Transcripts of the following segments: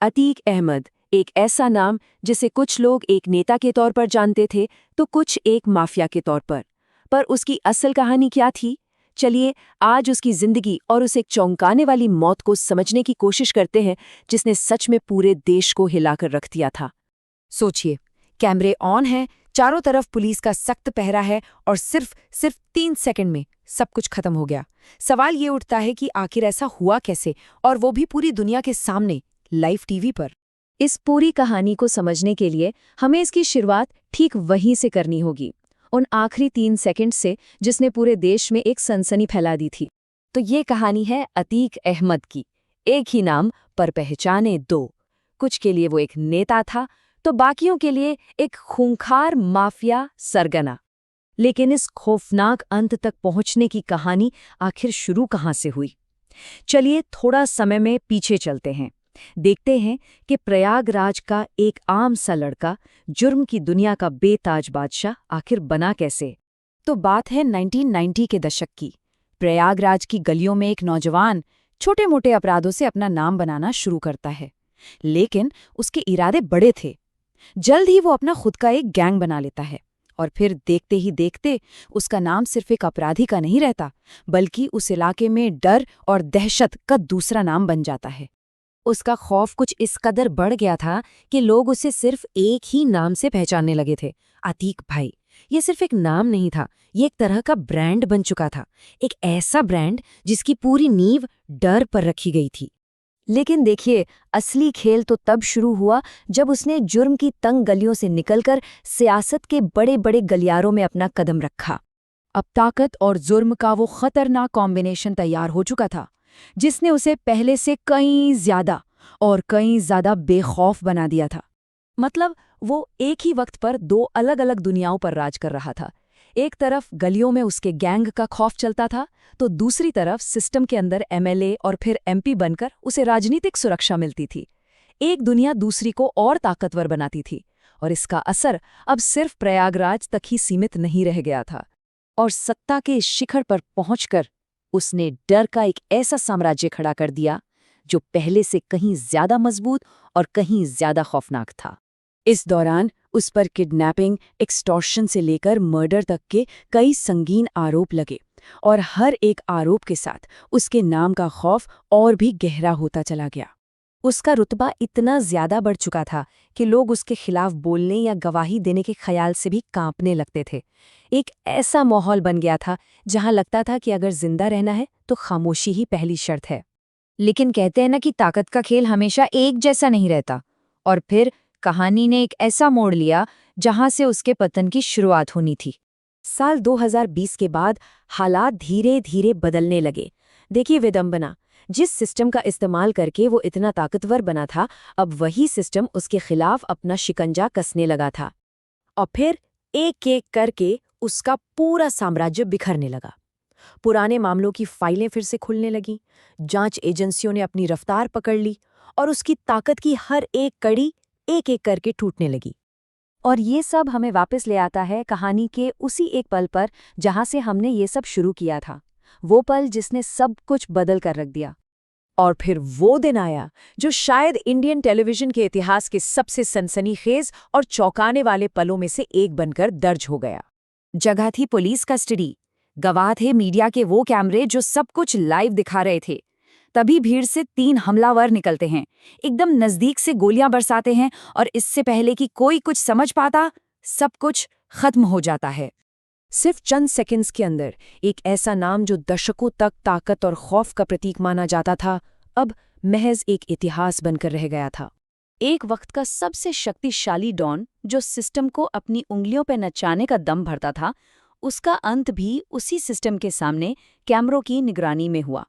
अतीक अहमद, एक ऐसा नाम जिसे कुछ लोग एक नेता के तौर पर जानते थे तो कुछ एक माफिया के तौर पर। पर उसकी असल कहानी क्या थी? चलिए आज उसकी जिंदगी और उस एक चौंकाने वाली मौत को समझने की कोशिश करते हैं जिसने सच में पूरे देश को हिलाकर रख दिया था। सोचिए, कैमरे ऑन हैं, चारों तरफ पुलिस का सख्त पहरा है और सिर्फ 3 सेकंड में सब कुछ खत्म हो गया। सवाल ये उठता है कि आखिर ऐसा हुआ कैसे, और वो भी पूरी दुनिया के सामने, लाइव टीवी पर। इस पूरी कहानी को समझने के लिए हमें इसकी शुरुआत ठीक वहीं से करनी होगी, उन आखिरी 3 सेकंड से जिसने पूरे देश में एक सनसनी फैला दी थी। तो ये कहानी है अतीक अहमद की। एक ही नाम पर पहचाने दो। कुछ के लिए वो एक नेता था तो बाकियों के लिए एक खूंखार माफिया सरगना। लेकिन इस खौफनाक अंत तक पहुंचने की कहानी आखिर शुरू कहां से हुई? चलिए थोड़ा समय में पीछे चलते हैं। देखते हैं कि प्रयागराज का एक आम सा लड़का, जुर्म की दुनिया का बेताज बादशाह, आखिर बना कैसे। तो बात है 1990 के दशक की। प्रयागराज की गलियों में एक नौजवान छोटे मोटे अपराधों से अपना नाम बनाना शुरू करता है। लेकिन उसके इरादे बड़े थे। जल्द ही वो अपना खुद का एक गैंग बना लेता है, और फिर देखते ही देखते उसका नाम सिर्फ एक अपराधी का नहीं रहता, बल्कि उस इलाके में डर और दहशत का दूसरा नाम बन जाता है। उसका खौफ कुछ इस कदर बढ़ गया था कि लोग उसे सिर्फ एक ही नाम से पहचानने लगे थे, अतीक भाई। ये सिर्फ एक नाम नहीं था, ये एक तरह का ब्रांड बन चुका था। एक ऐसा ब्रांड जिसकी पूरी नींव डर पर रखी गई थी। लेकिन देखिए, असली खेल तो तब शुरू हुआ जब उसने जुर्म की तंग गलियों से निकलकर सियासत के बड़े बड़े गलियारों में अपना कदम रखा। अब ताकत और जुर्म का वो खतरनाक कॉम्बिनेशन तैयार हो चुका था, जिसने उसे पहले से कहीं ज्यादा बेखौफ बना दिया था। मतलब वो एक ही वक्त पर 2 अलग-अलग दुनियाओं पर राज कर रहा था। एक तरफ गलियों में उसके गैंग का खौफ चलता था, तो दूसरी तरफ सिस्टम के अंदर एमएलए और फिर एमपी बनकर उसे राजनीतिक सुरक्षा मिलती थी। एक दुनिया दूसरी को और ताकतवर बनाती थी, और इसका असर अब सिर्फ प्रयागराज तक ही सीमित नहीं रह गया था। और सत्ता के इस शिखर पर पहुंचकर उसने डर का एक ऐसा साम्राज्य खड़ा कर दिया जो पहले से कहीं ज्यादा मजबूत और कहीं ज्यादा खौफनाक था। इस दौरान उस पर किडनैपिंग, एक्सटॉर्शन से लेकर मर्डर तक के कई संगीन आरोप लगे, और हर एक आरोप के साथ उसके नाम का खौफ और भी गहरा होता चला गया। उसका रुतबा इतना ज्यादा बढ़ चुका था कि लोग उसके खिलाफ बोलने या गवाही देने के ख्याल से भी कांपने लगते थे। एक ऐसा माहौल बन गया था जहां लगता था कि अगर जिंदा रहना है तो खामोशी ही पहली शर्त है। लेकिन कहते हैं ना कि ताकत का खेल हमेशा एक जैसा नहीं रहता, और फिर कहानी ने एक ऐसा मोड़ लिया जहां से उसके पतन की शुरुआत होनी थी। साल 2020 के बाद हालात धीरे धीरे बदलने लगे। देखिए विडंबना, जिस सिस्टम का इस्तेमाल करके वो इतना ताकतवर बना था, अब वही सिस्टम उसके खिलाफ अपना शिकंजा कसने लगा था। और फिर एक एक करके उसका पूरा साम्राज्य बिखरने लगा। पुराने मामलों की फाइलें फिर से खुलने लगीं, जांच एजेंसियों ने अपनी रफ्तार पकड़ ली, और उसकी ताकत की हर एक कड़ी एक एक करके टूटने लगी। और ये सब हमें वापस ले आता है कहानी के उसी एक पल पर जहां से हमने ये सब शुरू किया था। वो पल जिसने सब कुछ बदल कर रख दिया। और फिर वो दिन आया जो शायद इंडियन टेलीविजन के इतिहास के सबसे सनसनीखेज और चौंकाने वाले पलों में से एक बनकर दर्ज हो गया। जगह थी पुलिस कस्टडी, गवाह थे मीडिया के वो कैमरे जो सब कुछ लाइव दिखा रहे थे। तभी भीड़ से 3 हमलावर निकलते हैं, एकदम नजदीक से गोलियां बरसाते हैं, और इससे पहले कि कोई कुछ समझ पाता, सब कुछ खत्म हो जाता है। सिर्फ चंद सेकंड्स के अंदर एक ऐसा नाम जो दशकों तक ताकत और खौफ का प्रतीक माना जाता था, अब महज एक इतिहास बनकर रह गया था। एक वक्त का सबसे शक्तिशाली डॉन जो सिस्टम को अपनी उंगलियों पर नचाने का दम भरता था, उसका अंत भी उसी सिस्टम के सामने कैमरों की निगरानी में हुआ।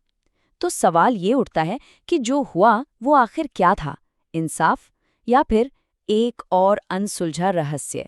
तो सवाल ये उठता है कि जो हुआ वो आखिर क्या था, इंसाफ या फिर एक और अनसुलझा रहस्य?